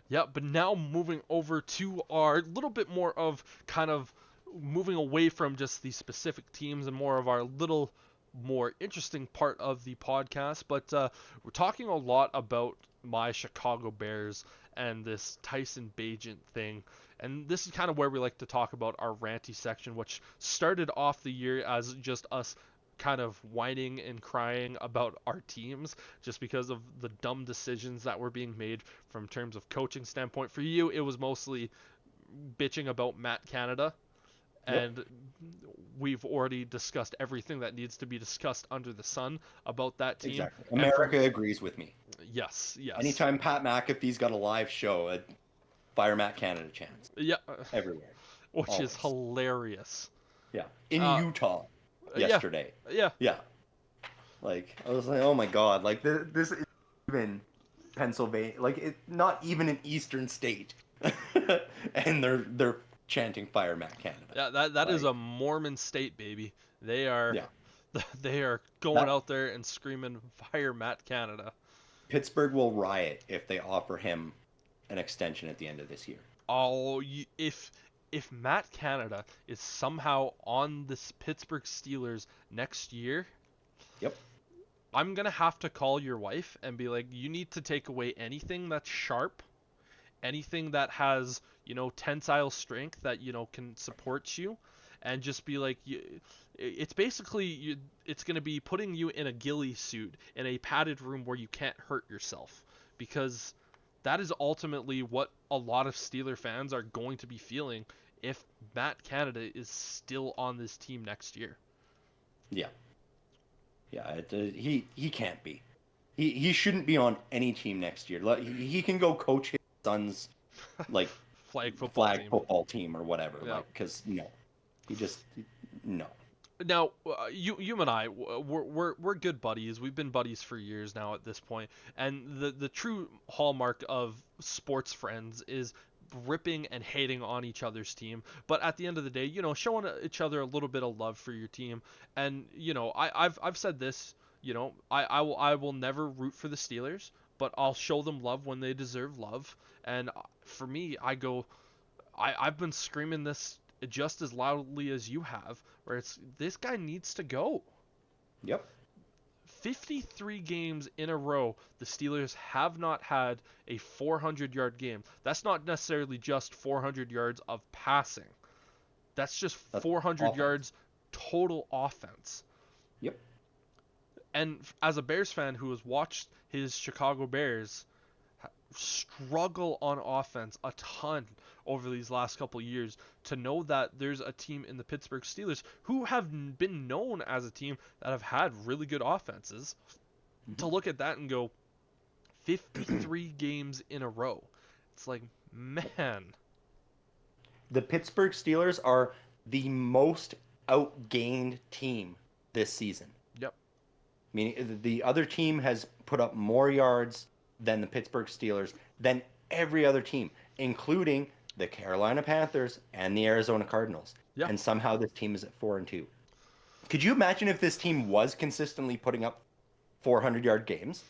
Yeah, but now moving over to our little bit more of kind of moving away from just the specific teams and more of our little more interesting part of the podcast. But we're talking a lot about my Chicago Bears and this Tyson Bagent thing. And this is kind of where we like to talk about our ranty section, which started off the year as just us kind of whining and crying about our teams just because of the dumb decisions that were being made from terms of coaching standpoint. For you, it was mostly bitching about Matt Canada, Yep, and we've already discussed everything that needs to be discussed under the sun about that team. exactly. And from America agrees with me. yes, yes, Anytime Pat McAfee's got a live show, a Fire Matt Canada chants yeah, everywhere, which is always. hilarious. Yeah, in Uh, Utah yeah, yesterday. yeah. Yeah, like I was like, oh my god, like this is even Pennsylvania, like it not even an eastern state, and they're chanting Fire Matt Canada. Yeah, that is Like, a Mormon state, baby. They are yeah, they are going that out there and screaming fire Matt Canada. Pittsburgh will riot if they offer him an extension at the end of this year. Oh, if Matt Canada is somehow on this Pittsburgh Steelers next year, Yep. I'm going to have to call your wife and be like, you need to take away anything that's sharp, anything that has, tensile strength that, can support you, and just be like, it's basically, it's going to be putting you in a ghillie suit in a padded room where you can't hurt yourself. Because that is ultimately what a lot of Steeler fans are going to be feeling if Matt Canada is still on this team next year. Yeah. Yeah. He can't be. He shouldn't be on any team next year. He can go coach his son's like Flag football flag team. football team or whatever. Yeah. Like, because no, he just no. Now, you and I, we're good buddies. We've been buddies for years now at this point, and the true hallmark of sports friends is ripping and hating on each other's team. But at the end of the day, showing each other a little bit of love for your team. And I've said this. I will never root for the Steelers, but I'll show them love when they deserve love. And for me, I've been screaming this just as loudly as you have, where it's this guy needs to go. Yep. 53 games in a row, the Steelers have not had a 400-yard game. That's not necessarily just 400 yards of passing. That's just That's 400 offense. yards total offense. Yep. And as a Bears fan who has watched his Chicago Bears struggle on offense a ton over these last couple of years, to know that there's a team in the Pittsburgh Steelers who have been known as a team that have had really good offenses, to Hmm. look at that and go 53 games in a row. It's like, man. The Pittsburgh Steelers are the most outgained team this season. Yep. Meaning the other team has put up more yards than the Pittsburgh Steelers than every other team, including the Carolina Panthers and the Arizona Cardinals. Yeah. And somehow this team is at 4-2. Could you imagine if this team was consistently putting up 400-yard games?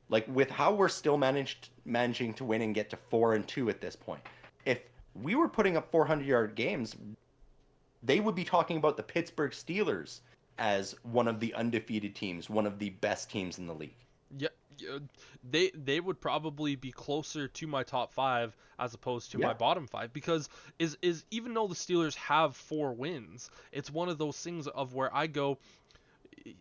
Like with how we're still managing to win and get to 4-2 at this point. If we were putting up 400-yard games, they would be talking about the Pittsburgh Steelers as one of the undefeated teams, one of the best teams in the league. Yeah, yeah, they would probably be closer to my top five as opposed to my Yeah. bottom five, because is even though the Steelers have 4 wins, it's one of those things of where I go,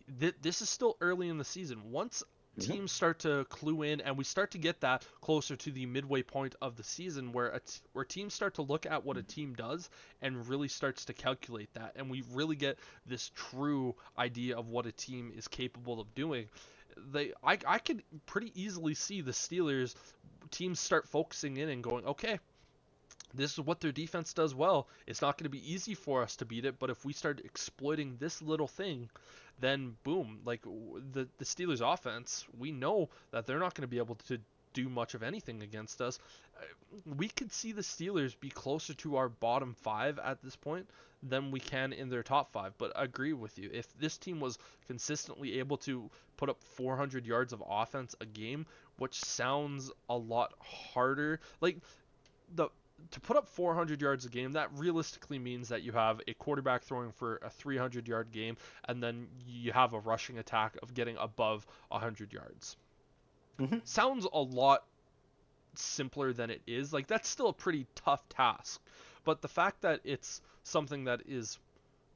this is still early in the season. Once Mhm. teams start to clue in and we start to get that closer to the midway point of the season, where where teams start to look at what a team does and really starts to calculate that, and we really get this true idea of what a team is capable of doing. I could pretty easily see the Steelers teams start focusing in and going, okay, this is what their defense does well. It's not going to be easy for us to beat it, but if we start exploiting this little thing, then boom, like the Steelers offense, we know that they're not going to be able to do much of anything against us. We could see the Steelers be closer to our bottom five at this point than we can in their top five. But I agree with you. If this team was consistently able to put up 400 yards of offense a game, which sounds a lot harder. Like the to put up 400 yards a game, that realistically means that you have a quarterback throwing for a 300-yard game, and then you have a rushing attack of getting above 100 yards. Mm-hmm. Sounds a lot simpler than it is. Like, that's still a pretty tough task. But the fact that it's something that is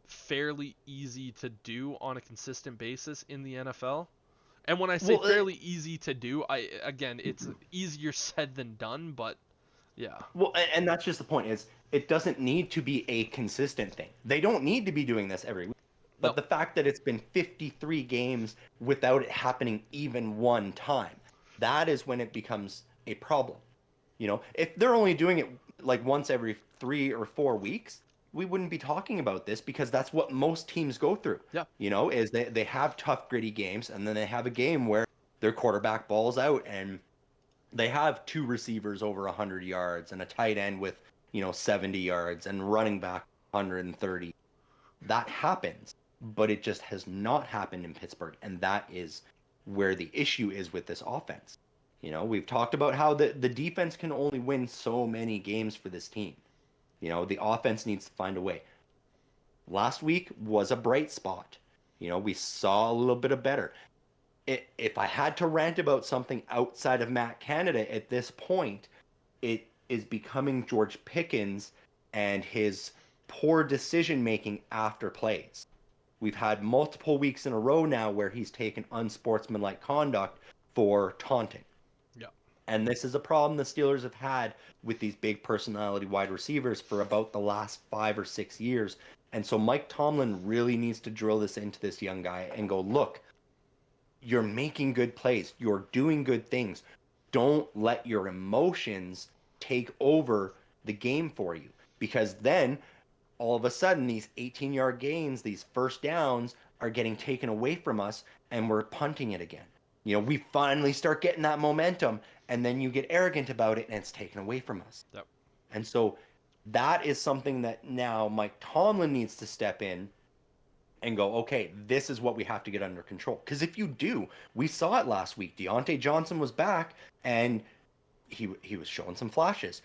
fairly easy to do on a consistent basis in the NFL. And when I say fairly easy to do, it's easier said than done, but yeah. Well, and that's just the point, is it doesn't need to be a consistent thing. They don't need to be doing this every week. But No. the fact that it's been 53 games without it happening even one time, that is when it becomes a problem. You know, if they're only doing it like once every 3 or 4 weeks, we wouldn't be talking about this, because that's what most teams go through. Yeah. You know, is they have tough, gritty games, and then they have a game where their quarterback balls out and they have 2 receivers over 100 yards and a tight end with, 70 yards and running back 130. That happens, but it just has not happened in Pittsburgh, and that is where the issue is with this offense. We've talked about how the defense can only win so many games for this team. The offense needs to find a way. Last week was a bright spot. We saw a little bit of better. If I had to rant about something outside of Matt Canada at this point, it is becoming George Pickens and his poor decision making after plays. We've had multiple weeks in a row now where he's taken unsportsmanlike conduct for taunting. Yeah. And this is a problem the Steelers have had with these big personality wide receivers for about the last 5 or 6 years. And so Mike Tomlin really needs to drill this into this young guy and go, look, you're making good plays. You're doing good things. Don't let your emotions take over the game for you, because then all of a sudden these 18-yard gains, these first downs are getting taken away from us, and we're punting it again. We finally start getting that momentum, and then you get arrogant about it and it's taken away from us. Yep. And so that is something that now Mike Tomlin needs to step in and go, okay, this is what we have to get under control. Because if you do, we saw it last week. Deontay Johnson was back, and he was showing some flashes.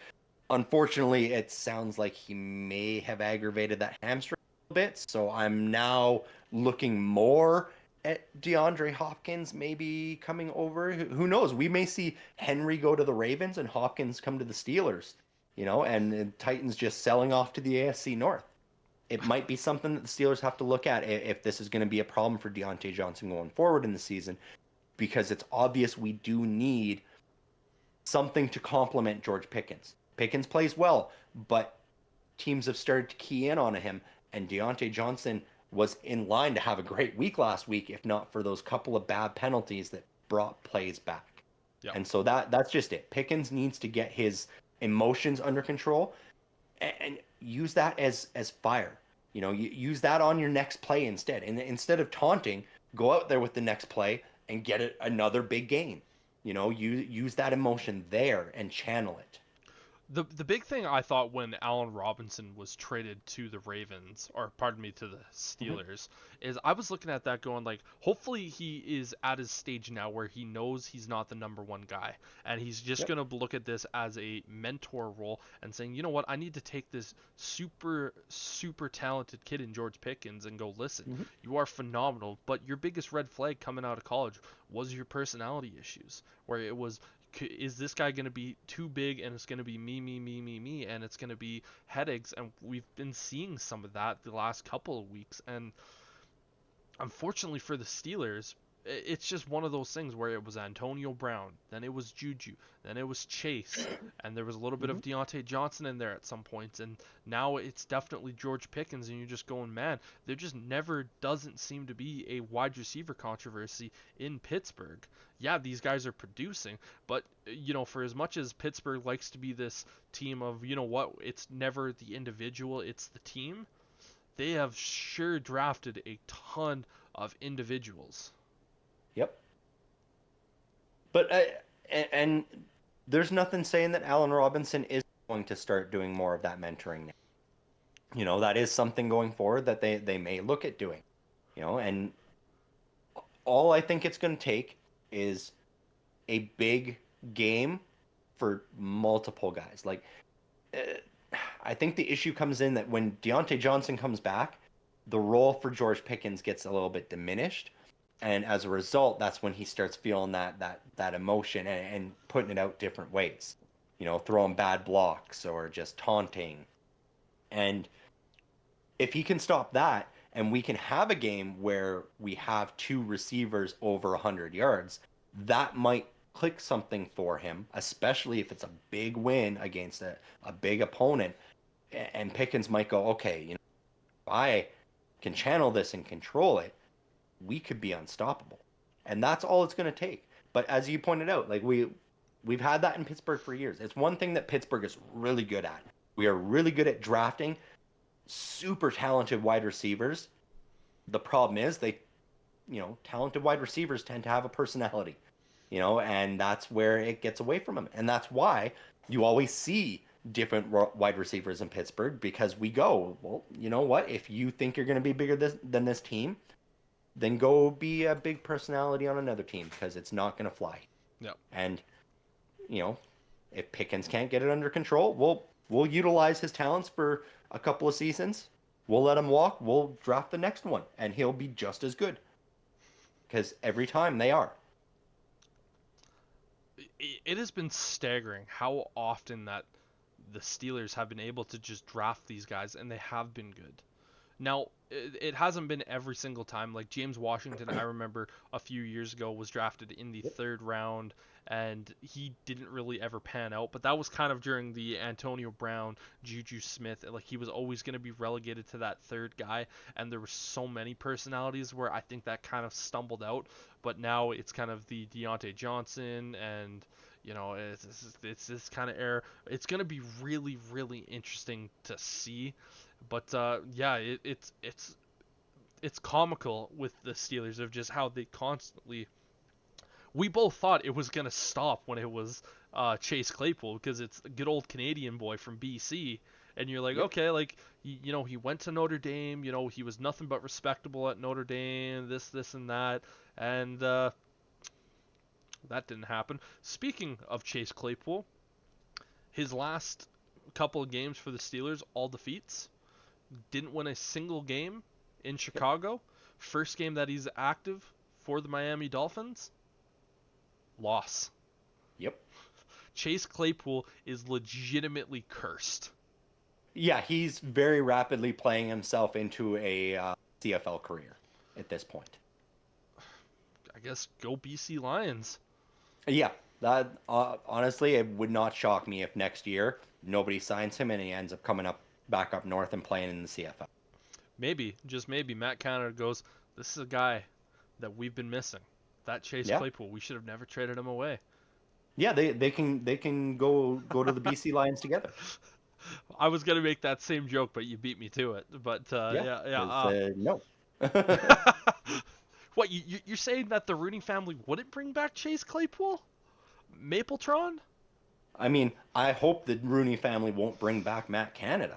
Unfortunately, it sounds like he may have aggravated that hamstring a bit. So I'm now looking more at DeAndre Hopkins maybe coming over. Who knows? We may see Henry go to the Ravens and Hopkins come to the Steelers, and the Titans just selling off to the AFC North. It might be something that the Steelers have to look at if this is going to be a problem for Deontay Johnson going forward in the season, because it's obvious we do need something to complement George Pickens. Pickens plays well, but teams have started to key in on him, and Deontay Johnson was in line to have a great week last week, if not for those couple of bad penalties that brought plays back. Yep. And so that's just it. Pickens needs to get his emotions under control and use that as fire. You use that on your next play instead. And instead of taunting, go out there with the next play and get another big gain. Use that emotion there and channel it. The big thing I thought when Allen Robinson was traded to the Ravens, or pardon me, to the Steelers, is I was looking at that going like, hopefully he is at his stage now where he knows he's not the number one guy, and he's just going to look at this as a mentor role and saying, you know what, I need to take this super, super talented kid in George Pickens and go, listen, you are phenomenal, but your biggest red flag coming out of college was your personality issues, where it was, is this guy going to be too big and it's going to be me, and it's going to be headaches, and we've been seeing some of that the last couple of weeks. And unfortunately for the Steelers, it's just one of those things where it was Antonio Brown, then it was Juju, then it was Chase, and there was a little bit of Deontay Johnson in there at some points, and now it's definitely George Pickens, and you're just going, man, there just never doesn't seem to be a wide receiver controversy in Pittsburgh. Yeah, these guys are producing, but, for as much as Pittsburgh likes to be this team of, it's never the individual, it's the team, they have sure drafted a ton of individuals. Yep. But and there's nothing saying that Allen Robinson is going to start doing more of that mentoring now. That is something going forward that they may look at doing. And all I think it's going to take is a big game for multiple guys. Like, I think the issue comes in that when Deontay Johnson comes back, the role for George Pickens gets a little bit diminished. And as a result, that's when he starts feeling that emotion and putting it out different ways. Throwing bad blocks or just taunting. And if he can stop that, and we can have a game where we have two receivers over 100 yards, that might click something for him, especially if it's a big win against a big opponent. And Pickens might go, okay, if I can channel this and control it, we could be unstoppable. And that's all it's going to take. But as you pointed out, like we've had that in Pittsburgh for years. It's one thing that Pittsburgh is really good at. We are really good at drafting super talented wide receivers. The problem is talented wide receivers tend to have a personality, and that's where it gets away from them. And that's why you always see different wide receivers in Pittsburgh, because we go, well, you know what? If you think you're going to be bigger than this team, then go be a big personality on another team, because it's not going to fly. Yep. And, if Pickens can't get it under control, we'll utilize his talents for a couple of seasons. We'll let him walk. We'll draft the next one, and he'll be just as good. Because every time they are. It has been staggering how often that the Steelers have been able to just draft these guys, and they have been good. Now, it hasn't been every single time. Like James Washington, I remember a few years ago, was drafted in the third round, and he didn't really ever pan out. But that was kind of during the Antonio Brown, Juju Smith. Like, he was always going to be relegated to that third guy, and there were so many personalities where I think that kind of stumbled out. But now it's kind of the Deontay Johnson, and it's this kind of era. It's going to be really, really interesting to see. But it's comical with the Steelers of just how they constantly. We both thought it was gonna stop when it was Chase Claypool, because it's a good old Canadian boy from BC, and you're like, okay, like he went to Notre Dame, he was nothing but respectable at Notre Dame, this and that, and that didn't happen. Speaking of Chase Claypool, his last couple of games for the Steelers, all defeats. Didn't win a single game in Chicago. First game that he's active for the Miami Dolphins, loss. Yep. Chase Claypool is legitimately cursed. Yeah, he's very rapidly playing himself into a CFL career at this point. I guess go BC Lions. Yeah, that honestly, it would not shock me if next year nobody signs him and he ends up coming back up north and playing in the CFL. Maybe, just maybe, Matt Canada goes, this is a guy that we've been missing. That Chase Claypool, we should have never traded him away. Yeah, they can go to the BC Lions together. I was gonna make that same joke, but you beat me to it. But no. What, you're saying that the Rooney family wouldn't bring back Chase Claypool? Mapletron? I mean, I hope the Rooney family won't bring back Matt Canada.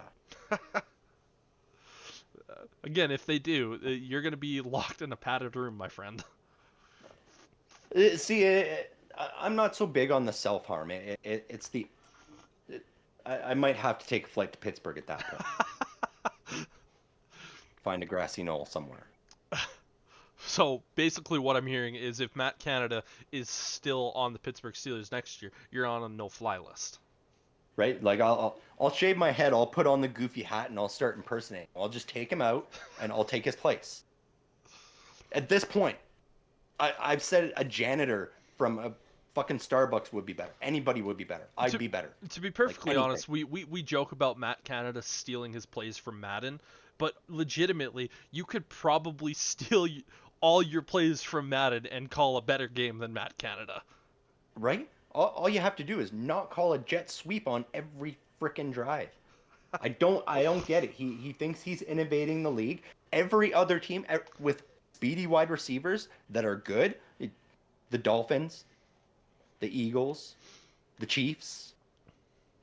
Again, if they do, you're going to be locked in a padded room, my friend. See, I'm not so big on the self-harm. It's the... I might have to take a flight to Pittsburgh at that point. Find a grassy knoll somewhere. So, basically what I'm hearing is if Matt Canada is still on the Pittsburgh Steelers next year, you're on a no-fly list. Right? Like, I'll shave my head, I'll put on the goofy hat, and I'll start impersonating. I'll just take him out, and I'll take his place. At this point, I've said a janitor from a fucking Starbucks would be better. Anybody would be better. I'd be better. To be perfectly honest, we joke about Matt Canada stealing his plays from Madden, but legitimately, you could probably steal all your plays from Madden and call a better game than Matt Canada. Right? All you have to do is not call a jet sweep on every frickin' drive. I don't get it. He thinks he's innovating the league. Every other team with speedy wide receivers that are good, the Dolphins, the Eagles, the Chiefs,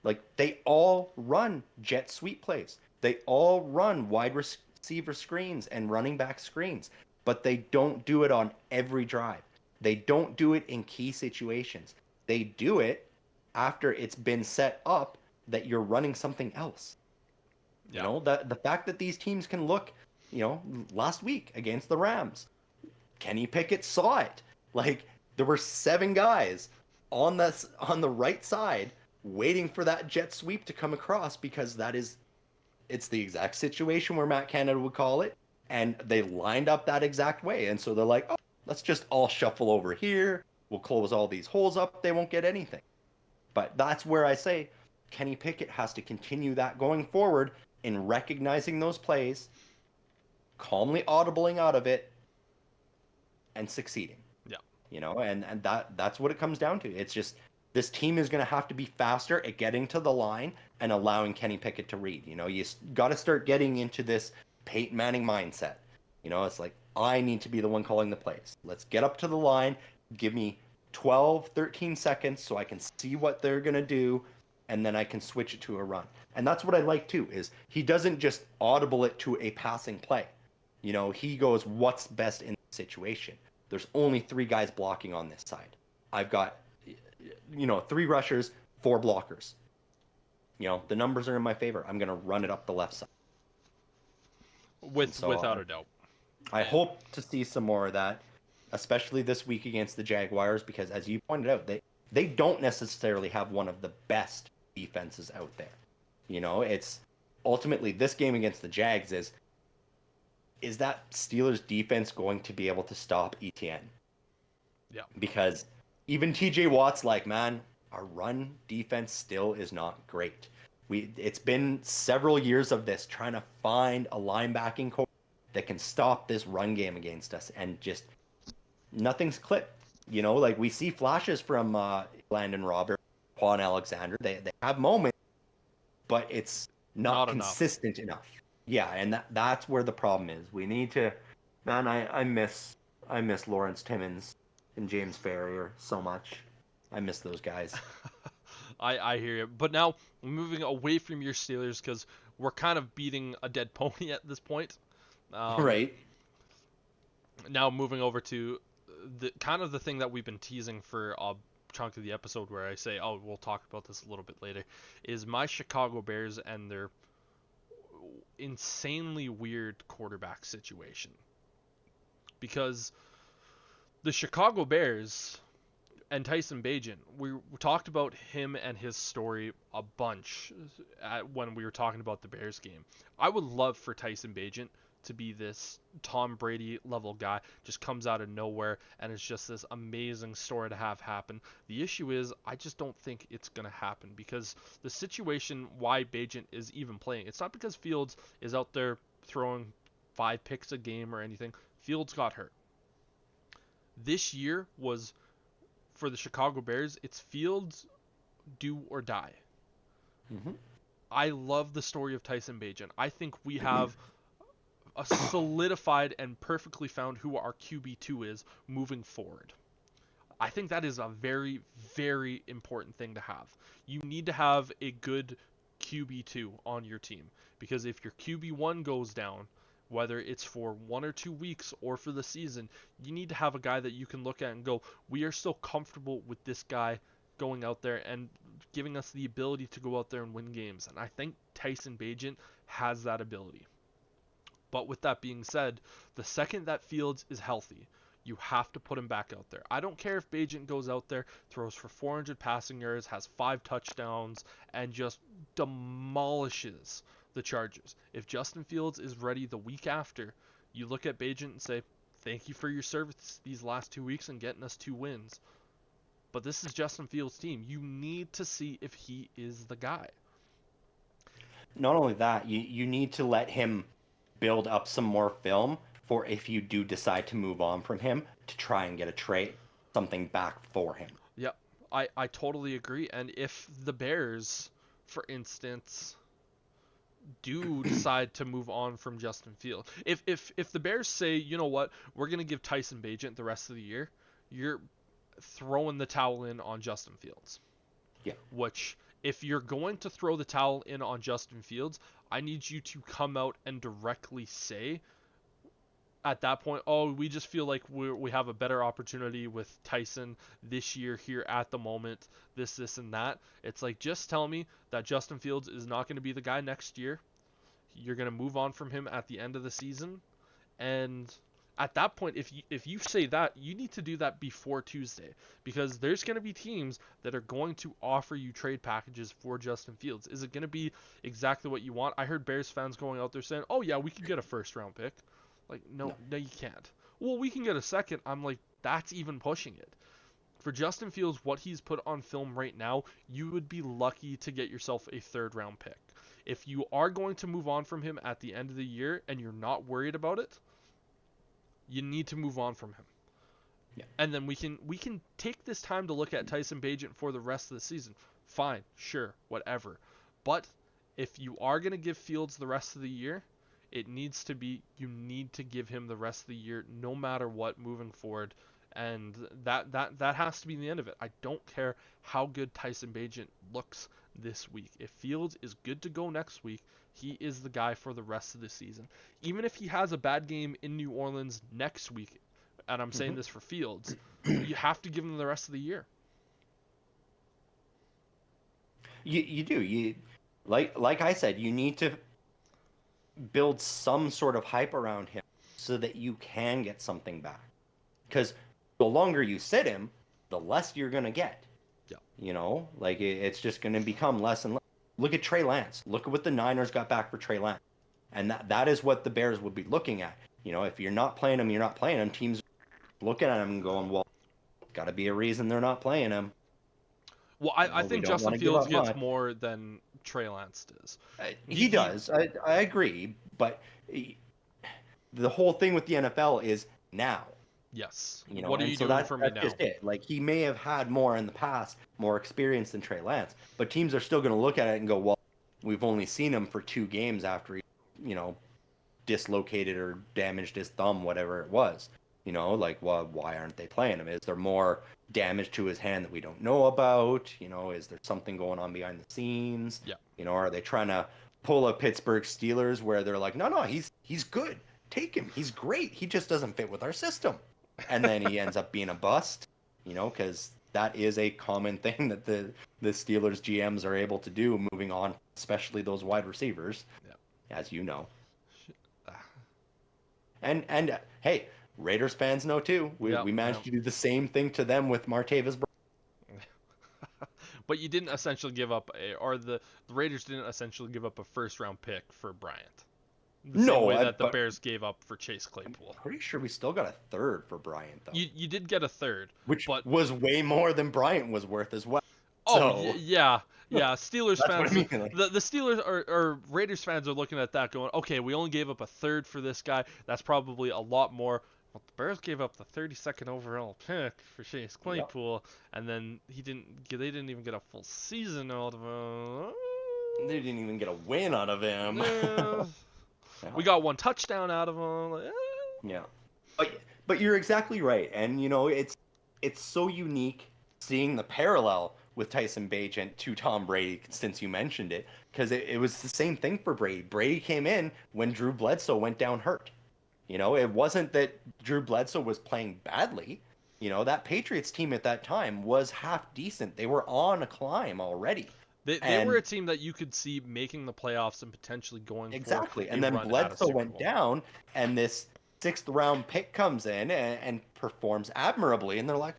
like they all run jet sweep plays. They all run wide receiver screens and running back screens, but they don't do it on every drive. They don't do it in key situations. They do it after it's been set up that you're running something else. You Yeah. know, the fact that these teams can look, last week against the Rams, Kenny Pickett saw it. Like there were 7 guys on the right side waiting for that jet sweep to come across because it's the exact situation where Matt Canada would call it, and they lined up that exact way. And so they're like, oh, let's just all shuffle over here. We'll close all these holes up. They won't get anything. But that's where I say Kenny Pickett has to continue that going forward in recognizing those plays, calmly audibling out of it, and succeeding. Yeah. And that's what it comes down to. It's just this team is going to have to be faster at getting to the line and allowing Kenny Pickett to read. You got to start getting into this Peyton Manning mindset. It's like, I need to be the one calling the plays. Let's get up to the line. Give me 12, 13 seconds so I can see what they're going to do, and then I can switch it to a run. And that's what I like too, is he doesn't just audible it to a passing play. He goes, what's best in the situation? There's only 3 guys blocking on this side. I've got 3 rushers, 4 blockers. The numbers are in my favor. I'm going to run it up the left side. Without a doubt. I hope to see some more of that, especially this week against the Jaguars, because as you pointed out, they don't necessarily have one of the best defenses out there. It's ultimately this game against the Jags is that Steelers defense going to be able to stop ETN? Yeah. Because even TJ Watt's like, man, our run defense still is not great. It's been several years of this, trying to find a linebacking coach that can stop this run game against us, and just nothing's clipped. Like we see flashes from Landon Robert, Quan Alexander. They have moments, but it's not consistent enough. Yeah, and that's where the problem is. We need to, man. I miss Lawrence Timmons and James Farrier so much. I miss those guys. I hear you. But now, moving away from your Steelers, because we're kind of beating a dead pony at this point. Right. Now moving over to the thing that we've been teasing for a chunk of the episode, where I say, oh, we'll talk about this a little bit later, is my Chicago Bears and their insanely weird quarterback situation. Because the Chicago Bears and Tyson Bagent, we talked about him and his story a bunch when we were talking about the Bears game. I would love for Tyson Bagent to be this Tom Brady level guy, just comes out of nowhere, and it's just this amazing story to have happen. The issue is, I just don't think it's going to happen, because the situation why Bagent is even playing, it's not because Fields is out there throwing 5 picks a game or anything. Fields got hurt. This year was, for the Chicago Bears, it's Fields do or die. Mm-hmm. I love the story of Tyson Bagent. I think we have a solidified and perfectly found who our QB2 is moving forward. I think that is a very, very important thing to have. You need to have a good QB2 on your team, because if your QB1 goes down, whether it's for 1 or 2 weeks or for the season, you need to have a guy that you can look at and go, we are still comfortable with this guy going out there and giving us the ability to go out there and win games. And I think Tyson Bagent has that ability. But with that being said, the second that Fields is healthy, you have to put him back out there. I don't care if Bagent goes out there, throws for 400 passing yards, has 5 touchdowns, and just demolishes the Chargers. If Justin Fields is ready the week after, you look at Bagent and say, thank you for your service these last 2 weeks and getting us 2 wins. But this is Justin Fields' team. You need to see if he is the guy. Not only that, you need to let him build up some more film for if you do decide to move on from him, to try and get a trade, something back for him. Yep, I totally agree. And if the Bears, for instance, do decide to move on from Justin Fields, if the Bears say, you know what, we're going to give Tyson Bagent the rest of the year, you're throwing the towel in on Justin Fields. Yeah. Which, if you're going to throw the towel in on Justin Fields, I need you to come out and directly say, at that point, oh, we just feel like we have a better opportunity with Tyson this year here at the moment, this, and that. It's like, just tell me that Justin Fields is not going to be the guy next year. You're going to move on from him at the end of the season. And at that point, if you say that, you need to do that before Tuesday, because there's going to be teams that are going to offer you trade packages for Justin Fields. Is it going to be exactly what you want? I heard Bears fans going out there saying, "Oh yeah, we could get a first round pick." Like, no, you can't. Well, we can get a second. I'm like, that's even pushing it. For Justin Fields, what he's put on film right now, you would be lucky to get yourself a third round pick. If you are going to move on from him at the end of the year and you're not worried about it, you need to move on from him. Yeah. And then we can take this time to look at Tyson Bagent for the rest of the season. Fine, sure, whatever. But if you are going to give Fields the rest of the year, it needs to be, you need to give him the rest of the year no matter what moving forward. And that has to be the end of it. I don't care how good Tyson Bagent looks this week. If Fields is good to go next week, he is the guy for the rest of the season. Even if he has a bad game in New Orleans next week, and I'm saying this for Fields, you have to give him the rest of the year. You do. You like I said, you need to build some sort of hype around him so that you can get something back. Because the longer you sit him, the less you're going to get. Yeah. You know, like it's just going to become less and less. Look at Trey Lance. Look at what the Niners got back for Trey Lance. And that is what the Bears would be looking at. You know, if you're not playing him, you're not playing him. Teams looking at him and going, well, got to be a reason they're not playing him. Well, I think Justin Fields gets more than Trey Lance does. He does. I agree. But the whole thing with the NFL is now. Yes. You know, what are you doing for me now? That's just it. Like, he may have had more in the past, more experience than Trey Lance, but teams are still going to look at it and go, well, we've only seen him for 2 games after he, you know, dislocated or damaged his thumb, whatever it was. You know, like, well, why aren't they playing him? Is there more damage to his hand that we don't know about? You know, is there something going on behind the scenes? Yeah. You know, are they trying to pull a Pittsburgh Steelers where they're like, no, he's good. Take him. He's great. He just doesn't fit with our system. And then he ends up being a bust, you know, because that is a common thing that the Steelers GMs are able to do moving on, especially those wide receivers, as you know. And hey, Raiders fans know too. We managed to do the same thing to them with Martavis. But you didn't essentially give up, the Raiders didn't essentially give up a first-round pick for Bryant. The same way that the Bears gave up for Chase Claypool. I'm pretty sure we still got a third for Bryant, though. You did get a third, which was way more than Bryant was worth as well. Oh, so, yeah. Steelers fans. I mean. The Steelers or Raiders fans are looking at that, going, okay, we only gave up a third for this guy. That's probably a lot more. Well, the Bears gave up the 32nd overall pick for Chase Claypool, and then they didn't even get a full season out of him. They didn't even get a win out of him. Yeah. We got 1 touchdown out of him. Like, Yeah, but you're exactly right, and you know it's so unique seeing the parallel with Tyson Bagent to Tom Brady, since you mentioned it, because it was the same thing for Brady. Brady came in when Drew Bledsoe went down hurt. You know, it wasn't that Drew Bledsoe was playing badly. You know, that Patriots team at that time was half decent. They were on a climb already. They were a team that you could see making the playoffs and potentially going exactly. And then Bledsoe went down, and this 6th round pick comes in and performs admirably, and they're like,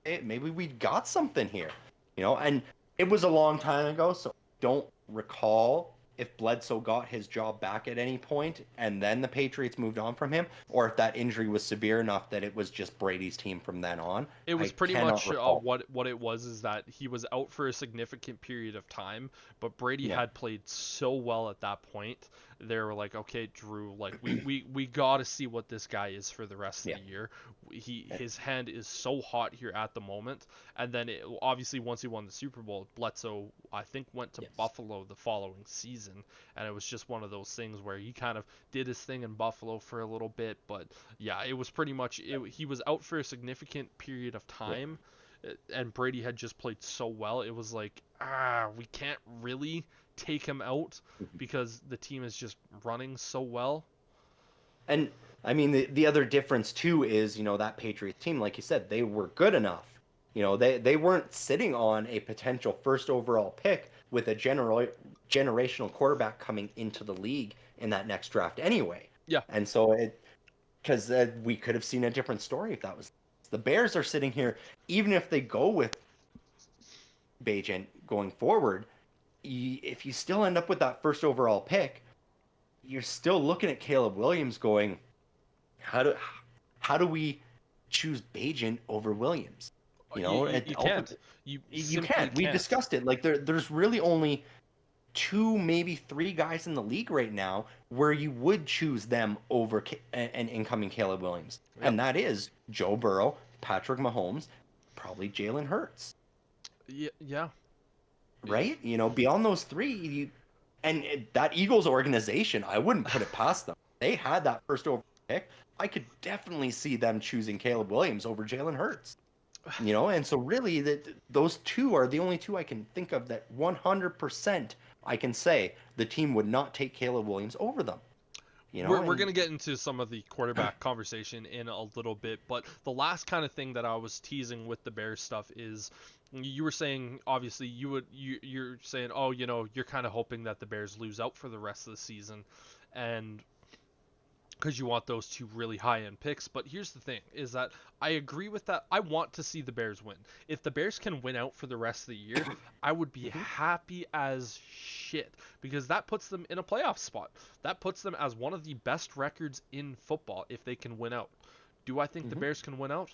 hey, maybe we got something here, you know. And it was a long time ago, so don't recall if Bledsoe got his job back at any point, and then the Patriots moved on from him, or if that injury was severe enough that it was just Brady's team from then on. It was pretty much what it was is that he was out for a significant period of time, but Brady had played so well at that point. They were like, okay, Drew, like we got to see what this guy is for the rest of the year. His hand is so hot here at the moment, and then obviously once he won the Super Bowl, Bledsoe I think went to Buffalo the following season, and it was just one of those things where he kind of did his thing in Buffalo for a little bit, but yeah, it was pretty much he was out for a significant period of time, and Brady had just played so well. It was like, we can't really take him out because the team is just running so well. And I mean, the other difference too is, that Patriots team, like you said, they were good enough. They weren't sitting on a potential first overall pick with a generational quarterback coming into the league in that next draft anyway. Yeah. And so because we could have seen a different story if that was the Bears are sitting here, even if they go with Bagent going forward, if you still end up with that first overall pick, you're still looking at Caleb Williams going, how do we choose Bagent over Williams? You can't. You You simply can't. We can't. discussed it. Like there's really only two, maybe three guys in the league right now where you would choose them over an incoming Caleb Williams, Yep. and that is Joe Burrow, Patrick Mahomes, probably Jalen Hurts. Yeah. Right? Beyond those three, that Eagles organization, I wouldn't put it past them. They had that first overall pick. I could definitely see them choosing Caleb Williams over Jalen Hurts. And so really those two are the only two I can think of that 100% I can say the team would not take Caleb Williams over them. We're going to get into some of the quarterback conversation in a little bit, but the last kind of thing that I was teasing with the Bears stuff is you were saying, obviously, you're saying, oh, you're kind of hoping that the Bears lose out for the rest of the season, and because you want those two really high-end picks. But here's the thing, is that I agree with that. I want to see the Bears win. If the Bears can win out for the rest of the year, I would be happy as shit, because that puts them in a playoff spot. That puts them as one of the best records in football if they can win out. Do I think the Bears can win out?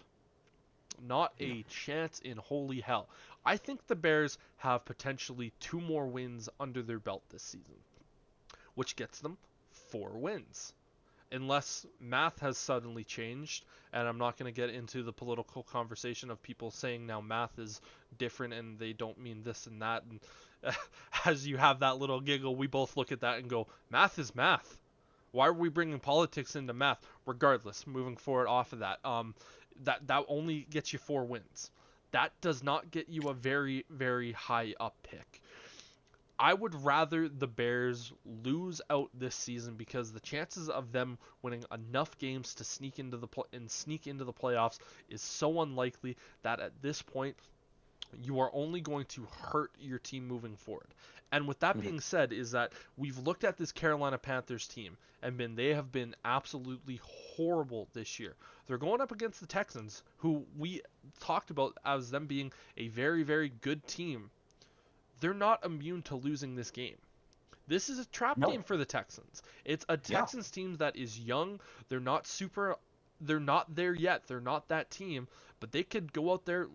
Not a chance in holy hell. I think the Bears have potentially 2 more wins under their belt this season, which gets them 4 wins. Unless math has suddenly changed, and I'm not going to get into the political conversation of people saying now math is different and they don't mean this and that. And as you have that little giggle, we both look at that and go, math is math. Why are we bringing politics into math? Regardless, moving forward off of that, that only gets you 4 wins. That does not get you a very, very high up pick. I would rather the Bears lose out this season, because the chances of them winning enough games to sneak into the playoffs is so unlikely that at this point you are only going to hurt your team moving forward. And with that being said, is that we've looked at this Carolina Panthers team and they have been absolutely horrible this year. They're going up against the Texans, who we talked about as them being a very, very good team. They're not immune to losing this game. This is a trap game for the Texans. It's a Texans team that is young. They're not there yet. They're not that team, but they could go out there,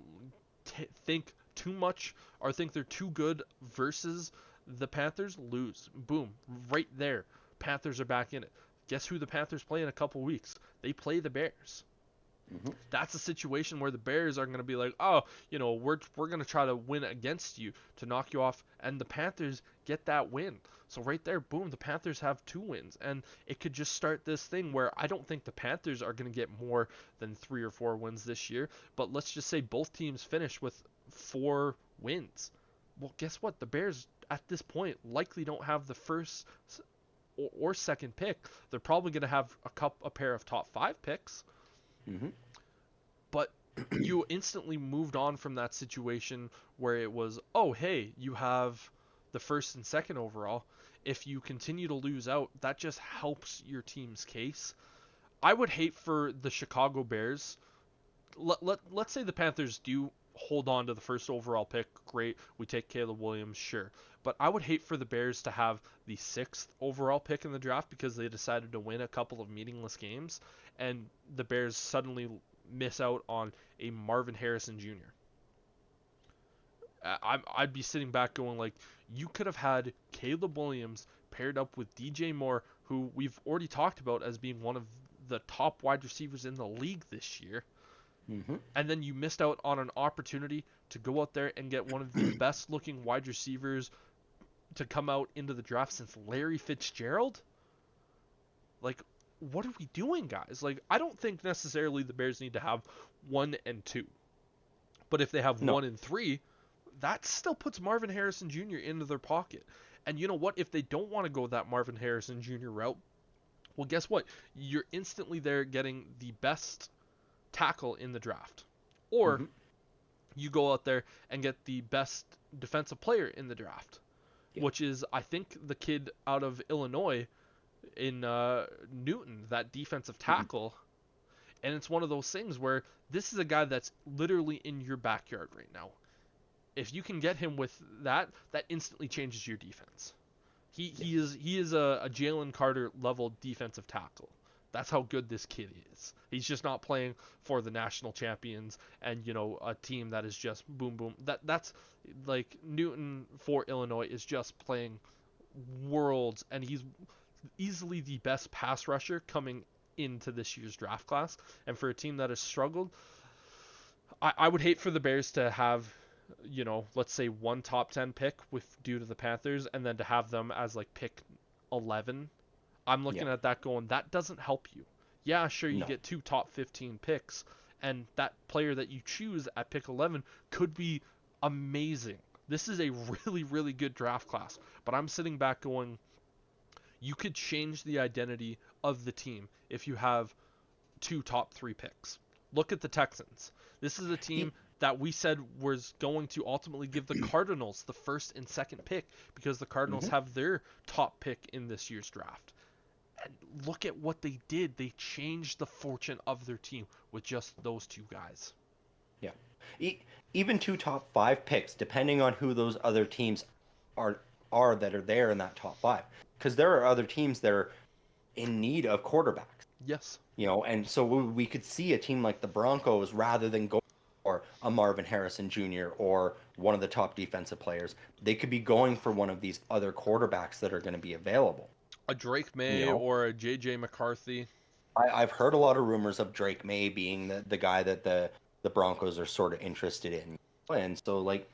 think too much or think they're too good versus the Panthers, lose. Boom. Right there. Panthers are back in it. Guess who the Panthers play in a couple weeks? They play the Bears. That's a situation where the Bears are going to be like, oh, we're going to try to win against you to knock you off, and the Panthers get that win. So right there, boom, the Panthers have 2 wins, and it could just start this thing where I don't think the Panthers are going to get more than 3 or 4 wins this year, but let's just say both teams finish with 4 wins. Well, guess what? The Bears at this point likely don't have the first or second pick. They're probably going to have a pair of top 5 picks. But you instantly moved on from that situation where it was, oh, hey, you have the first and second overall. If you continue to lose out, that just helps your team's case. I would hate for the Chicago Bears. Let's say the Panthers do hold on to the first overall pick. Great, we take Caleb Williams, sure. But I would hate for the Bears to have the 6th overall pick in the draft because they decided to win a couple of meaningless games, and the Bears suddenly miss out on a Marvin Harrison Jr. I'd be sitting back going like, you could have had Caleb Williams paired up with DJ Moore, who we've already talked about as being one of the top wide receivers in the league this year. And then you missed out on an opportunity to go out there and get one of the best looking wide receivers to come out into the draft since Larry Fitzgerald. Like, what are we doing, guys? Like, I don't think necessarily the Bears need to have 1 and 2. But if they have 1 and 3, that still puts Marvin Harrison Jr. into their pocket. And you know what? If they don't want to go that Marvin Harrison Jr. route, Well, guess what? You're instantly there getting the best tackle in the draft. Or Hmm. you go out there and get the best defensive player in the draft, Yeah. which is, I think, the kid out of Illinois in Newton, that defensive Hmm. tackle. And it's one of those things where this is a guy that's literally in your backyard right now. If you can get him with that, that instantly changes your defense. He Yeah. he is he is a Jalen Carter level defensive tackle. That's how good this kid is. He's just not playing for the national champions and a team that is just boom boom. That's like Newton for Illinois is just playing worlds, and he's easily the best pass rusher coming into this year's draft class. And for a team that has struggled, I would hate for the Bears to have, let's say one top 10 pick with due to the Panthers, and then to have them as like pick 11. I'm Yeah. looking at that going, that doesn't help you. Yeah, sure, you No. get 2 top 15 picks, and that player that you choose at pick 11 could be amazing. This is a really, really good draft class. But I'm sitting back going, you could change the identity of the team if you have 2 top 3 picks. Look at the Texans. This is a team E- that we said was going to ultimately give the Cardinals the first and second pick because the Cardinals Mhm. have their top pick in this year's draft. And look at what they did. They changed the fortune of their team with just those two guys. Yeah. Even 2 top 5 picks, depending on who those other teams are are that are there in that top 5, because there are other teams that are in need of quarterbacks. Yes. And so we could see a team like the Broncos, rather than go for a Marvin Harrison Jr. or one of the top defensive players, they could be going for one of these other quarterbacks that are going to be available. A Drake You May know, or a JJ McCarthy. I've heard a lot of rumors of Drake May being the guy that the Broncos are sort of interested in, and so like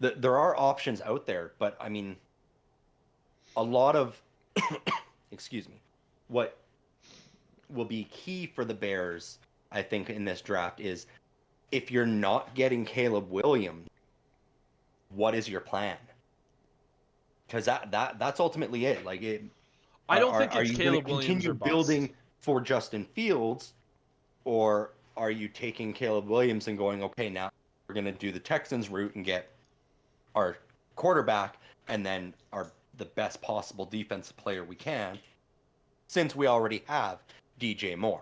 there are options out there, but I mean, a lot of excuse me, what will be key for the Bears, I think, in this draft is, if you're not getting Caleb Williams, what is your plan? Because that's ultimately it. Like, I don't think are it's you going to Caleb Williams continue or bust. building for Justin Fields, or are you taking Caleb Williams and going, okay, now we're going to do the Texans route and get our quarterback and then the best possible defensive player we can, since we already have DJ Moore,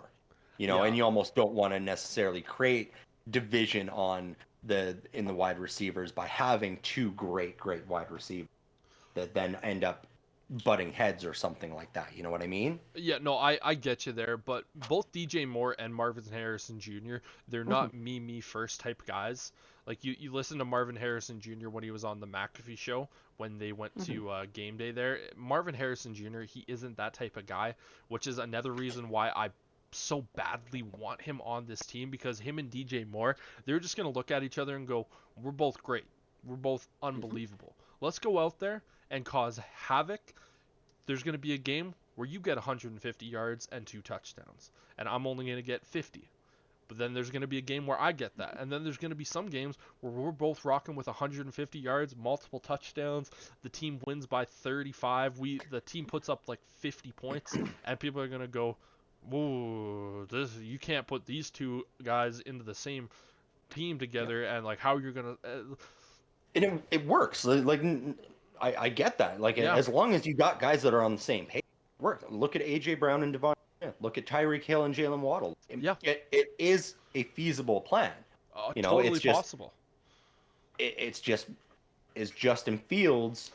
Yeah. and you almost don't want to necessarily create division in the wide receivers by having two great wide receivers that then end up butting heads or something like that. You know what I mean? Yeah, no, I get you there, but both DJ Moore and Marvin Harrison Jr., they're Hmm. not me first type guys. Like you listen to Marvin Harrison Jr. when he was on the McAfee show when they went Hmm. to game day there. Marvin Harrison Jr. he isn't that type of guy, which is another reason why I so badly want him on this team, because him and DJ Moore, they're just gonna look at each other and go, "We're both great. We're both Hmm. unbelievable. Let's go out there and cause havoc. There's going to be a game where you get 150 yards and 2 touchdowns, and I'm only going to get 50. But then there's going to be a game where I get that. And then there's going to be some games where we're both rocking with 150 yards, multiple touchdowns. The team wins by 35. The team puts up like 50 points, and people are going to go, "Whoa, you can't put these two guys into the same team Yeah. together." And like, how you're going to And it works. Like, I get that. Like, yeah. as long as you got guys that are on the same page, it works. Look at AJ Brown and Devon. Look at Tyreek Hill and Jalen Waddle. Yeah, It is a feasible plan. totally It's just possible. it's just, is Justin Fields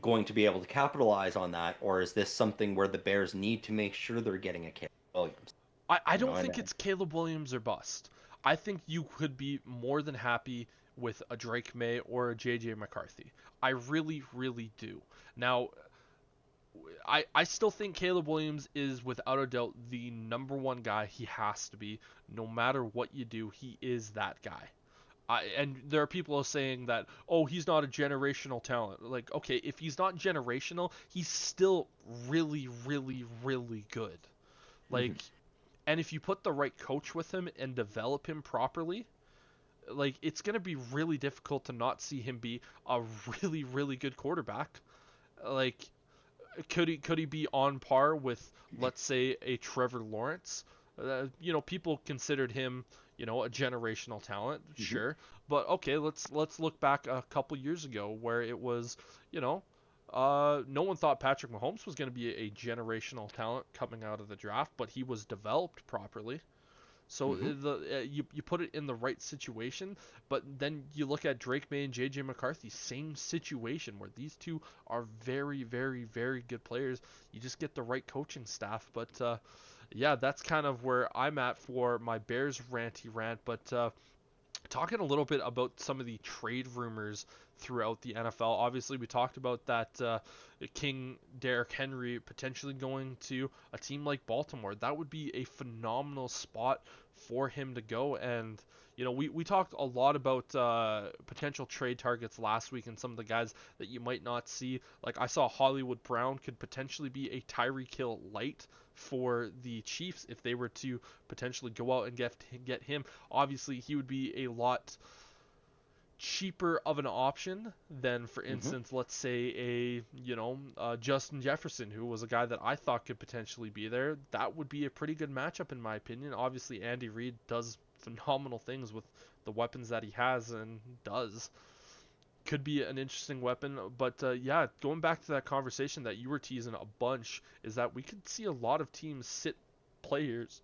going to be able to capitalize on that, or is this something where the Bears need to make sure they're getting a Caleb Williams? I You know, don't and think it's Caleb Williams or bust. I think you could be more than happy with a Drake May or a JJ McCarthy. I really, really do. Now, I still think Caleb Williams is without a doubt the number one guy. He has to be. No matter what you do, he is that guy. And there are people saying that, oh, he's not a generational talent. Like, okay, if he's not generational, he's still really, really, really good. Like, Mhm. and if you put the right coach with him and develop him properly, like it's going to be really difficult to not see him be a really, really good quarterback. Like Could he be on par with, let's say, a Trevor Lawrence? People considered him, a generational talent, Mhm. sure. But okay, let's look back a couple years ago where it was, you know, no one thought Patrick Mahomes was going to be a generational talent coming out of the draft, but he was developed properly. So Mhm. you put it in the right situation, but then you look at Drake May and JJ McCarthy, same situation where these two are very, very, very good players. You just get the right coaching staff. But yeah, that's kind of where I'm at for my Bears ranty rant. But talking a little bit about some of the trade rumors throughout the NFL. Obviously, we talked about that King Derrick Henry potentially going to a team like Baltimore. That would be a phenomenal spot for him to go. And we talked a lot about potential trade targets last week and some of the guys that you might not see. Like I saw Hollywood Brown could potentially be a Tyreek Hill light for the Chiefs if they were to potentially go out and get him. Obviously, he would be a lot cheaper of an option than, for Mhm. instance, let's say Justin Jefferson, who was a guy that I thought could potentially be there. That would be a pretty good matchup in my opinion. Obviously, Andy Reid does phenomenal things with the weapons that he has and does. Could be an interesting weapon, but yeah, going back to that conversation that you were teasing a bunch, is that we could see a lot of teams sit players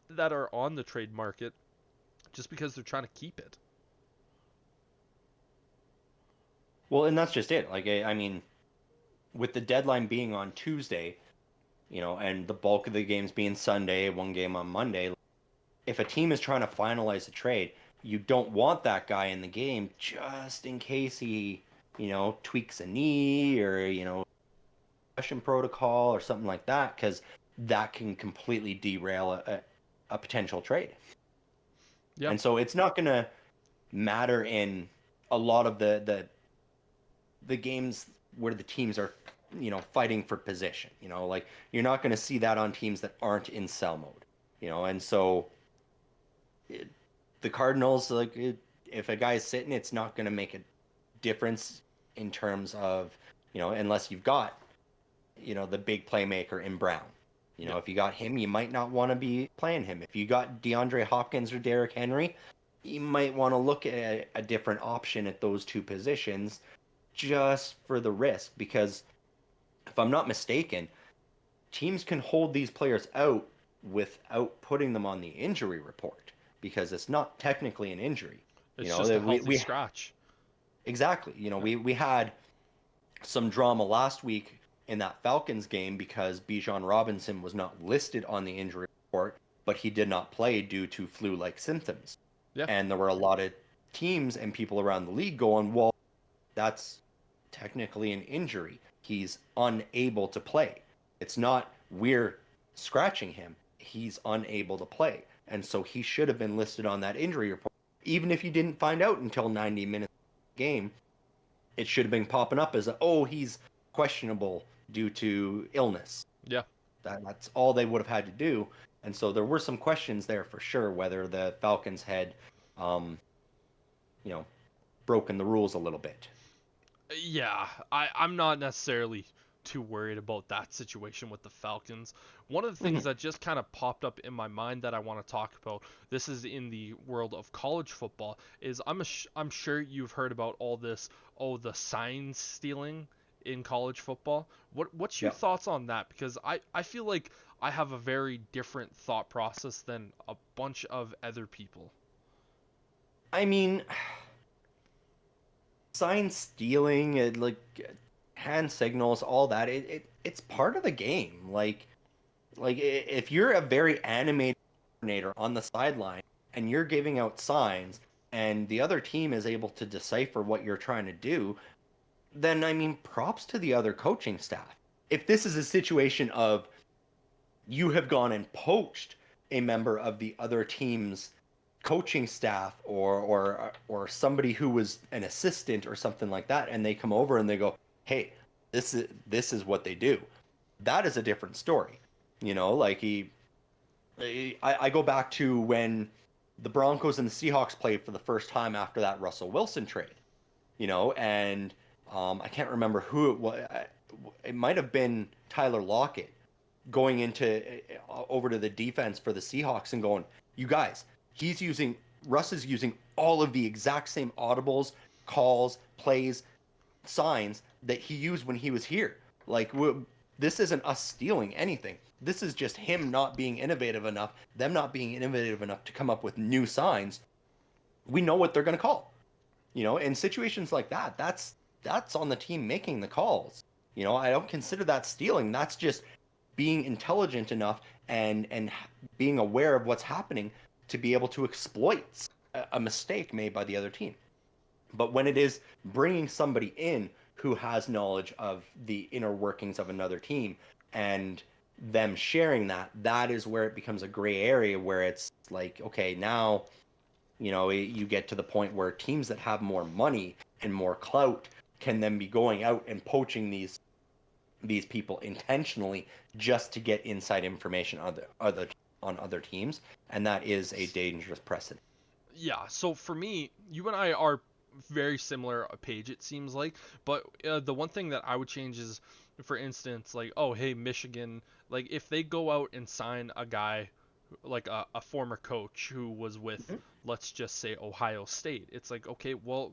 that are on the trade market just because they're trying to keep it. Well, and that's just it. Like, I mean, with the deadline being on Tuesday, and the bulk of the games being Sunday, one game on Monday, if a team is trying to finalize a trade, you don't want that guy in the game just in case he, tweaks a knee or, concussion protocol or something like that, because that can completely derail a potential trade. Yeah, And so it's not going to matter in a lot of the games where the teams are, fighting for position. Like you're not going to see that on teams that aren't in sell mode. And so it, the Cardinals, like if a guy's sitting, it's not going to make a difference in terms of, unless you've got, the big playmaker in Brown. yeah, If you got him, you might not want to be playing him. If you got DeAndre Hopkins or Derrick Henry, you might want to look at a different option at those two positions just for the risk. Because if I'm not mistaken, teams can hold these players out without putting them on the injury report because it's not technically an injury. it's just a healthy We scratch. exactly. Yeah, We had some drama last week in that Falcons game because Bijan Robinson was not listed on the injury report, but he did not play due to flu-like symptoms. yeah, And there were a lot of teams and people around the league going, well, that's technically an injury. He's unable to play. It's not we're scratching him. He's unable to play. And so he should have been listed on that injury report. Even if you didn't find out until 90 minutes of the game, it should have been popping up as, oh, he's questionable due to illness. yeah. That's all they would have had to do. And so there were some questions there for sure whether the Falcons had, um, you know, broken the rules a little bit. Yeah, I'm not necessarily too worried about that situation with the Falcons. One of the things Mhm. that just kind of popped up in my mind that I want to talk about, this is in the world of college football, is I'm sure you've heard about all this, oh, the sign stealing in college football. What's your Yeah. thoughts on that? Because I feel like I have a very different thought process than a bunch of other people. I mean, sign stealing, like hand signals, all that. It's part of the game. If you're a very animated coordinator on the sideline and you're giving out signs, and the other team is able to decipher what you're trying to do, then I mean, props to the other coaching staff. If this is a situation of you have gone and poached a member of the other team's coaching staff or somebody who was an assistant or something like that, and they come over and they go, hey, this is what they do, that is a different story. Like I go back to when the Broncos and the Seahawks played for the first time after that Russell Wilson trade, and I can't remember who it was. it might have been Tyler Lockett going into over to the defense for the Seahawks and going, you guys, Russ is using all of the exact same audibles, calls, plays, signs that he used when he was here. Like, this isn't us stealing anything. This is just him not being innovative enough, them not being innovative enough to come up with new signs. We know what they're going to call. In situations like that, that's on the team making the calls. I don't consider that stealing. That's just being intelligent enough and being aware of what's happening to be able to exploit a mistake made by the other team. But when it is bringing somebody in who has knowledge of the inner workings of another team and them sharing that is where it becomes a gray area, where it's like, okay, now, you get to the point where teams that have more money and more clout can then be going out and poaching these people intentionally just to get inside information on other teams, and that is a dangerous precedent. Yeah, so for me, you and I are very similar a page, it seems like, but the one thing that I would change is, for instance, like, oh hey, Michigan, like if they go out and sign a guy like a former coach who was with, Mm-hmm. let's just say, Ohio State, it's like, okay, well,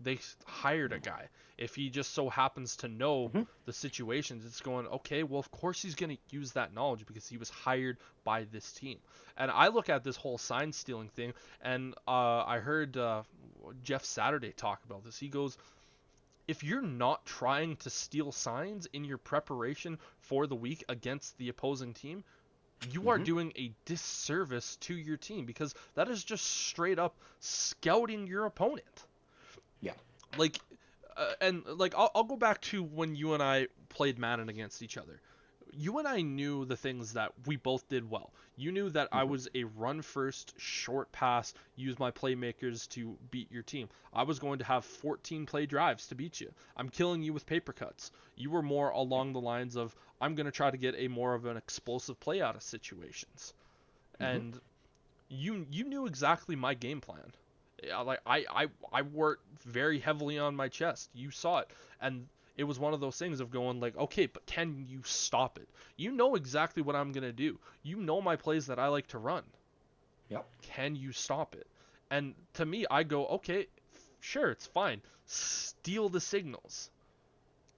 they hired a guy. If he just so happens to know Mm-hmm. the situations, it's going, okay, well, of course he's going to use that knowledge because he was hired by this team. And I look at this whole sign stealing thing, and I heard Jeff Saturday talk about this. He goes, if you're not trying to steal signs in your preparation for the week against the opposing team, you are Mm-hmm. doing a disservice to your team, because that is just straight up scouting your opponent. Yeah. Like, and like I'll go back to when you and I played Madden against each other. You and I knew the things that we both did well. You knew that I Mm-hmm. was a run first, short pass, use my playmakers to beat your team. I was going to have 14 play drives to beat you. I'm killing you with paper cuts. You were more along the lines of, I'm going to try to get a more of an explosive play out of situations. Mm-hmm. And you knew exactly my game plan. Yeah, like I worked very heavily on my chest. You saw it, and it was one of those things of going like, okay, but can you stop it? You know exactly what I'm gonna do. You know my plays that I like to run. Yep. Can you stop it? And to me, I go, okay, sure, it's fine. Steal the signals.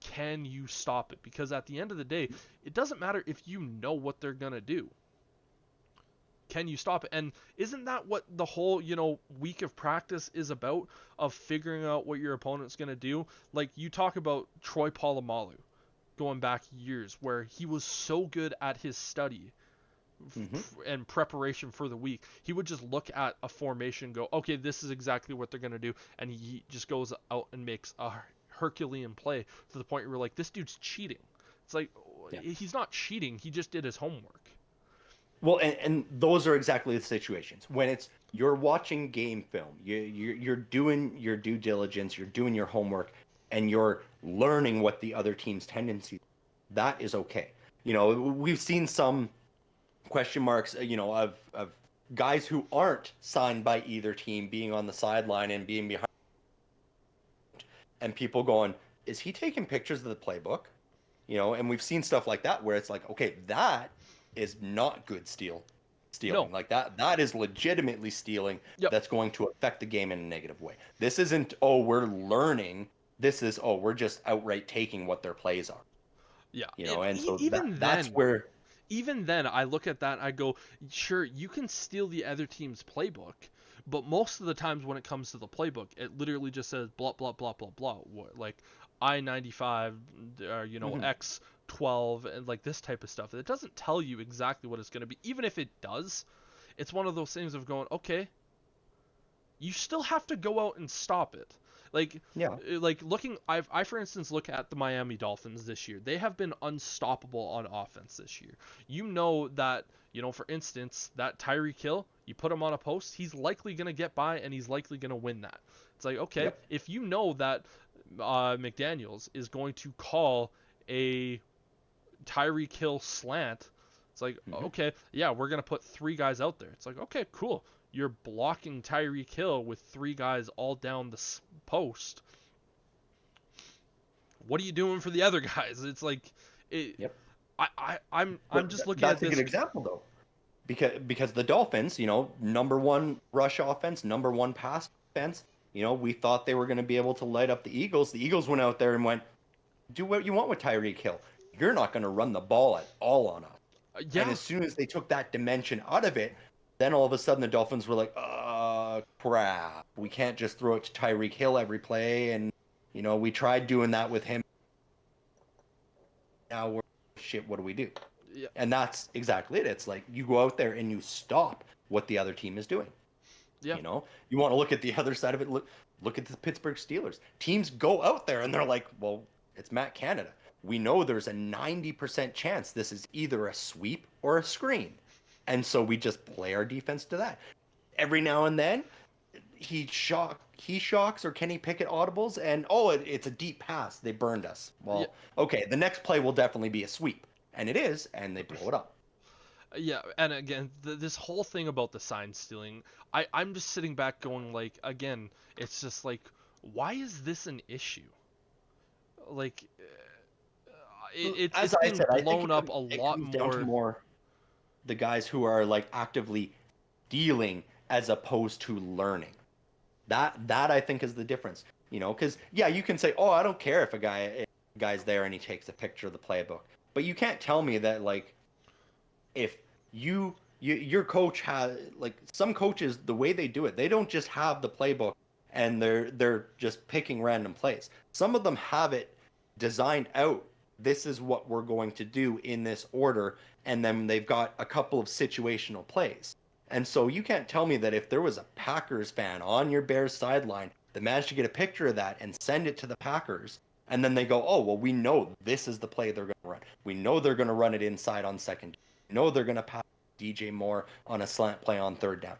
Can you stop it? Because at the end of the day, it doesn't matter if you know what they're gonna do. Can you stop it? And isn't that what the whole, week of practice is about, of figuring out what your opponent's going to do? Like, you talk about Troy Polamalu going back years, where he was so good at his study Mm-hmm. and preparation for the week. He would just look at a formation, go, okay, this is exactly what they're going to do, and he just goes out and makes a Herculean play, to the point where you're like, this dude's cheating. It's like, Yeah. he's not cheating, he just did his homework. Well, and those are exactly the situations when it's you're watching game film, you're doing your due diligence, you're doing your homework, and you're learning what the other team's tendencies. That is okay. We've seen some question marks, of guys who aren't signed by either team being on the sideline and being behind, and people going, "Is he taking pictures of the playbook?" And we've seen stuff like that where it's like, okay, that is not good stealing. No. Like that is legitimately stealing. Yep. That's going to affect the game in a negative way. This isn't, oh, we're learning. This is, oh, we're just outright taking what their plays are. Yeah. And so Even that's then, where, I look at that and I go, sure, you can steal the other team's playbook, but most of the times when it comes to the playbook, it literally just says blah blah blah blah blah, like I-95, Mhm. X12, and like this type of stuff. It doesn't tell you exactly what it's going to be. Even if it does, it's one of those things of going, okay, you still have to go out and stop it. Like, yeah. looking, I for instance look at the Miami Dolphins this year. They have been unstoppable on offense this year. You know that, for instance, that Tyreek Hill, you put him on a post, he's likely gonna get by and he's likely gonna win that. It's like, okay, Yep. if you know that McDaniels is going to call a Tyreek Hill slant, it's like, Hmm. okay, yeah, we're gonna put three guys out there. It's like, okay, cool. You're blocking Tyreek Hill with three guys all down the post. what are you doing for the other guys? It's like it. Yep. I'm just looking at That's a this. good example though, because the Dolphins, number one rush offense, number one pass offense. We thought they were going to be able to light up the Eagles. The Eagles went out there and went, do what you want with Tyreek Hill. You're not going to run the ball at all on us. And Yeah, as soon as they took that dimension out of it, then all of a sudden the Dolphins were like, crap. We can't just throw it to Tyreek Hill every play. And, we tried doing that with him. Now shit, what do we do? yeah, And that's exactly it. It's like you go out there and you stop what the other team is doing. yeah, You want to look at the other side of it. Look at the Pittsburgh Steelers. Teams go out there and they're like, well, it's Matt Canada. We know there's a 90% chance this is either a sweep or a screen. And so we just play our defense to that. Every now and then, he shocks or Kenny Pickett audibles, and it's a deep pass. They burned us. Well, yeah. okay, the next play will definitely be a sweep. And it is, and they blow it up. Yeah, and again, this whole thing about the sign stealing, I'm just sitting back going like, again, it's just like, why is this an issue? Like, As it's I being said, I think blown up a it lot comes down to more the guys who are like actively dealing as opposed to learning. That I think is the difference. Because you can say, I don't care if a guy's there and he takes a picture of the playbook, but you can't tell me that like if your coach has like some coaches, the way they do it, they don't just have the playbook and they're just picking random plays. Some of them have it designed out. This is what we're going to do in this order, and then they've got a couple of situational plays. And so you can't tell me that if there was a Packers fan on your Bears sideline that managed to get a picture of that and send it to the Packers, and then they go, we know this is the play they're going to run. We know they're going to run it inside on second. We know they're going to pass DJ Moore on a slant play on third down.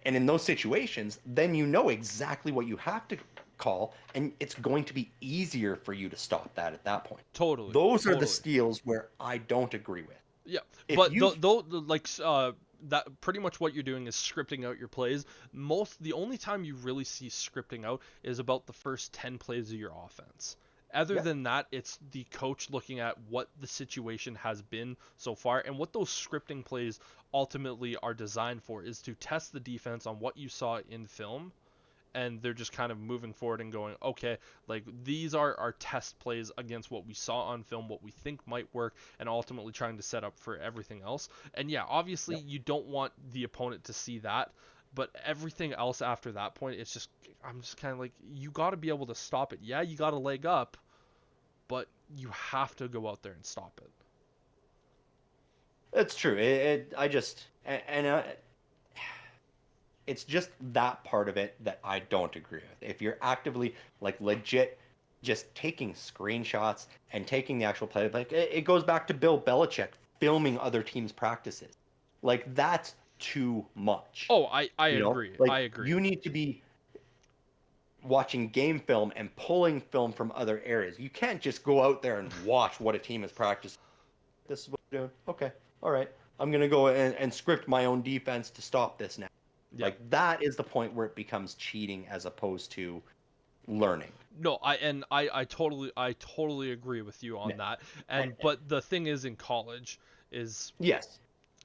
And in those situations, then you know exactly what you have to call, and it's going to be easier for you to stop that at that point. totally. Those are the steals where I don't agree with. Yeah, If but you that pretty much what you're doing is scripting out your plays. The only time you really see scripting out is about the first 10 plays of your offense. Other than that, it's the coach looking at what the situation has been so far, and what those scripting plays ultimately are designed for is to test the defense on what you saw in film, and they're just kind of moving forward and going, okay, like these are our test plays against what we saw on film, what we think might work, and ultimately trying to set up for everything else. And yeah, obviously you don't want the opponent to see that, but everything else after that point, I'm just kind of like, you got to be able to stop it. Yeah, you got a leg up, but you have to go out there and stop it. That's true. It's just that part of it that I don't agree with. If you're actively, like, legit just taking screenshots and taking the actual play, like, it goes back to Bill Belichick filming other teams' practices. Like, that's too much. Oh, I agree. Like, I agree. you need to be watching game film and pulling film from other areas. You can't just go out there and watch what a team is practicing. This is what we're doing. Okay. All right. I'm going to go and script my own defense to stop this now. Yeah. Like, that is the point where it becomes cheating as opposed to learning. No, I totally agree with you on that. But the thing is, in college is yes.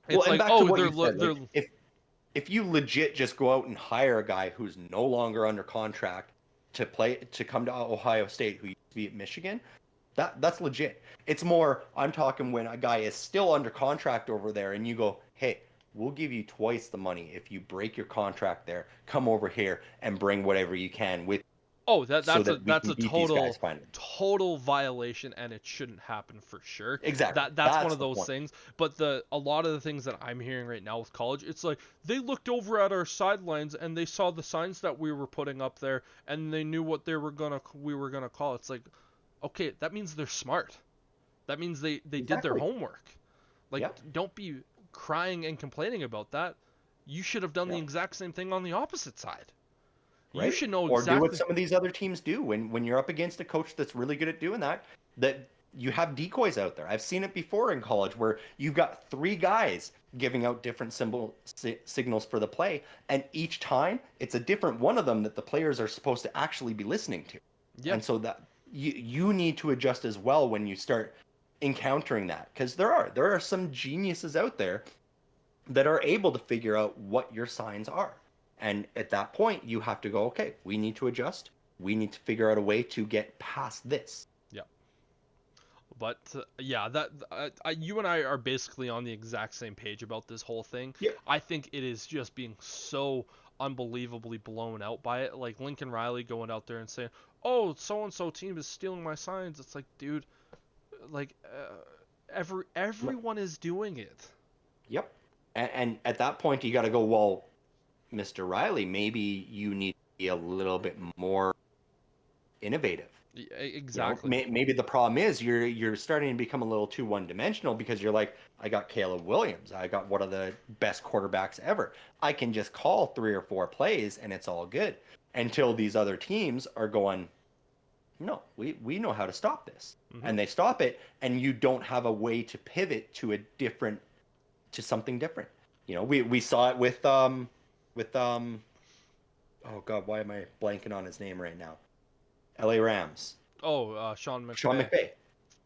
It's well, and like, back oh, to what they're you said, they're like, if you legit just go out and hire a guy who's no longer under contract to come to Ohio State, who used to be at Michigan, that's legit. It's more, I'm talking when a guy is still under contract over there and you go, hey, we'll give you twice the money if you break your contract there. Come over here and bring whatever you can with. that's a total violation, and it shouldn't happen for sure. Exactly. That's one of those things. But a lot of the things that I'm hearing right now with college, it's like they looked over at our sidelines and they saw the signs that we were putting up there, and they knew what we were gonna call. It's like, okay, that means they're smart. That means they did their homework. Like, don't be crying and complaining about that. You should have done the exact same thing on the opposite side. Right? You should know exactly. Or do what some of these other teams do when you're up against a coach that's really good at doing that you have decoys out there. I've seen it before in college where you've got 3 guys giving out different signals for the play, and each time it's a different one of them that the players are supposed to actually be listening to. And so you need to adjust as well when you start encountering that, because there are some geniuses out there that are able to figure out what your signs are. And at that point, you have to go, okay, we need to adjust. We need to figure out a way to get past this. Yeah. But yeah, that you and I are basically on the exact same page about this whole thing. Yeah. I think it is just being so unbelievably blown out by it. Like Lincoln Riley going out there and saying, "Oh, so and so team is stealing my signs." It's like, dude, like everyone is doing it. Yep. And at that point, you got to go, well, Mr. Riley, maybe you need to be a little bit more innovative. Exactly. You know, maybe the problem is you're starting to become a little too one-dimensional, because you're like, I got Caleb Williams, I got one of the best quarterbacks ever. I can just call 3 or 4 plays and it's all good. Until these other teams are going, no, we know how to stop this. Mm-hmm. And they stop it, and you don't have a way to pivot to something different. You know, we saw it with oh God, why am I blanking on his name right now? LA Rams. Oh, Sean McVay. Sean McVay.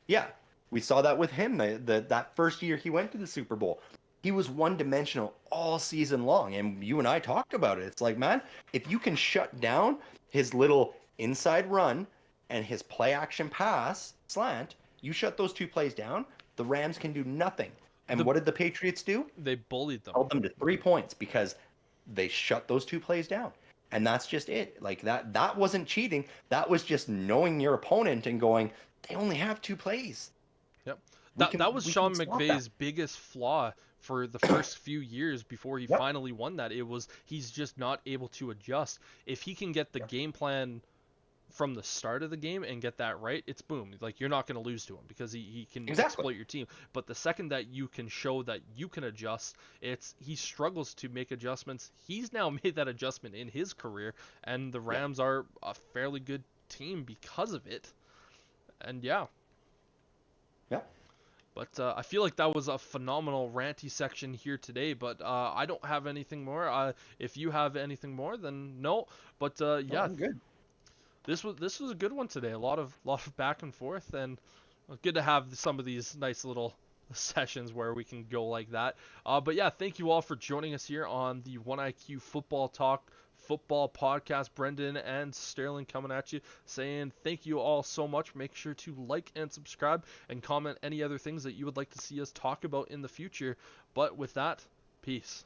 Yeah, we saw that with him. That first year he went to the Super Bowl, he was one-dimensional all season long. And you and I talked about it. It's like, man, if you can shut down his little inside run and his play action pass slant, you shut those 2 plays down, the Rams can do nothing. And what did the Patriots do? They bullied them. Held them to 3 points because they shut those 2 plays down. And that's just it. Like that wasn't cheating. That was just knowing your opponent and going, they only have 2 plays. Yep. That was Sean McVay's biggest flaw for the first few years before he finally won that. It was he's just not able to adjust. If he can get the game plan from the start of the game and get that right, it's boom. Like, you're not going to lose to him because he can exploit your team. But the second that you can show that you can adjust, he struggles to make adjustments. He's now made that adjustment in his career, and the Rams are a fairly good team because of it. And yeah. But I feel like that was a phenomenal ranty section here today, but I don't have anything more. If you have anything more, then no. But yeah, I'm good. This was a good one today. A lot of back and forth, and good to have some of these nice little sessions where we can go like that. But yeah, thank you all for joining us here on the 1IQ Football Talk Football Podcast. Brendon and Sterling coming at you, saying thank you all so much. Make sure to like and subscribe and comment any other things that you would like to see us talk about in the future. But with that, peace.